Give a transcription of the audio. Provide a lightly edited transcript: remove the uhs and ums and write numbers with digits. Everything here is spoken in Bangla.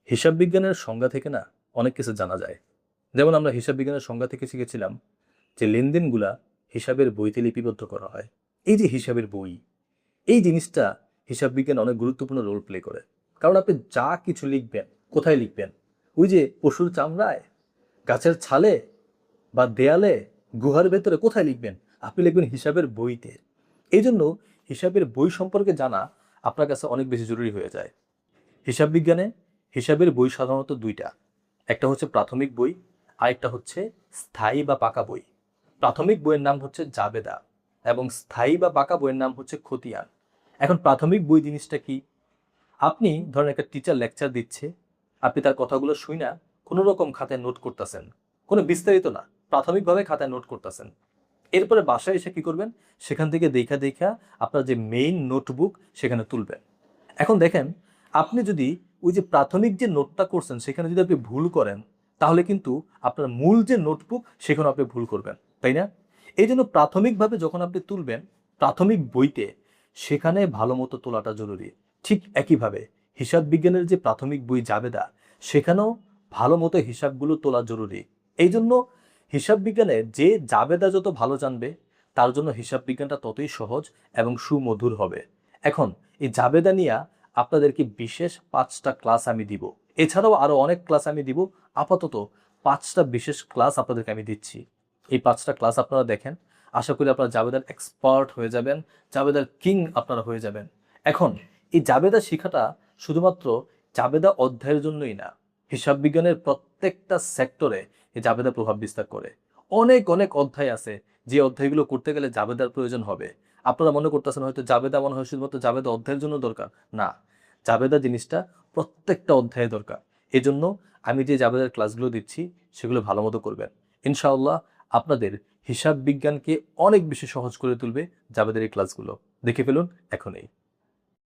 হিসাব বিজ্ঞানের সংজ্ঞা থেকে না অনেক কিছু জানা যায়। যেমন আমরা হিসাব বিজ্ঞানের সংজ্ঞা থেকে শিখেছিলাম যে লেনদেনগুলা হিসাবের বইতে লিপিবদ্ধ করা হয়। এই যে হিসাবের বই, এই জিনিসটা হিসাব বিজ্ঞান অনেক গুরুত্বপূর্ণ রোল প্লে করে। কারণ আপনি যা কিছু লিখবেন, কোথায় লিখবেন? ওই যে পশুর চামড়ায়, গাছের ছালে বা দেয়ালে, গুহার ভেতরে কোথায় লিখবেন? আপনি লিখবেন হিসাবের বইতে। এই জন্য হিসাবের বই সম্পর্কে জানা আপনার কাছে অনেক বেশি জরুরি হয়ে যায়। হিসাব বিজ্ঞানে হিসাবের বই সাধারণত দুইটা। একটা হচ্ছে প্রাথমিক বই, আরেকটা হচ্ছে স্থায়ী বা পাকা বই। প্রাথমিক বইয়ের নাম হচ্ছে জাবেদা এবং স্থায়ী বা পাকা বইয়ের নাম হচ্ছে খতিয়ান। এখন প্রাথমিক বই জিনিসটা কি? আপনি ধরেন একটা টিচার লেকচার দিচ্ছে, আপনি তার কথাগুলো শুই না কোনো রকম খাতায় নোট করতেছেন, কোনো বিস্তারিত না, প্রাথমিকভাবে খাতায় নোট করতেছেন। এরপরে বাসায় এসে কি করবেন? সেখান থেকে দেখা দেখা আপনার যে মেইন নোটবুক সেখানে তুলবেন। এখন দেখেন, আপনি যদি ওই যে প্রাথমিক যে নোটটা করছেন সেখানে যদি আপনি ভুল করেন, তাহলে কিন্তু আপনার মূল যে নোটবুক সেখানে আপনি ভুল করবেন, তাই না? এই জন্য প্রাথমিকভাবে যখন আপনি তুলবেন প্রাথমিক বইতে, সেখানে ভালো মতো তোলাটা জরুরি। ঠিক একইভাবে হিসাব বিজ্ঞানের যে প্রাথমিক বই জাবেদা, সেখানেও ভালো মতো হিসাবগুলো তোলা জরুরি। এই জন্য হিসাব বিজ্ঞানে যে জাবেদা যত ভালো জানবে, তার জন্য হিসাব বিজ্ঞানটা ততই সহজ এবং সুমধুর হবে। এখন এই জাবেদা নিয়ে আপনাদেরকে বিশেষ 5টা ক্লাস আমি দিব। এছাড়াও আরো অনেক ক্লাস আমি দিব। আপাতত 5টা বিশেষ ক্লাস আপনাদেরকে আমি দিচ্ছি। এই 5টা ক্লাস আপনারা দেখেন, আশা করি আপনারা জাবেদার এক্সপার্ট হয়ে যাবেন, জাবেদার কিং আপনারা হয়ে যাবেন। এখন এই জাবেদা শেখাটা শুধুমাত্র জাবেদা অধ্যায়ের জন্যই না, হিসাব বিজ্ঞানের প্রত্যেকটা সেক্টরে এই জাবেদা প্রভাব বিস্তার করে। অনেক অনেক অধ্যায় আছে যে অধ্যায়গুলো করতে গেলে জাবেদার প্রয়োজন হবে। আপনারা মনে করতেছেন হয়তো জাবেদা মনে হয় শুধুমাত্র জাবেদা অধ্যায়ের জন্য দরকার। না, জাবেদা জিনিসটা প্রত্যেকটা অধ্যায়ে দরকার। এজন্য আমি যে জাবেদার ক্লাসগুলো দিচ্ছি সেগুলো ভালো মতো করবেন। ইনশাআল্লাহ আপনাদের হিসাব বিজ্ঞানকে অনেক বেশি সহজ করে তুলবে জাবেদার এই ক্লাসগুলো। দেখে ফেলুন এখনই।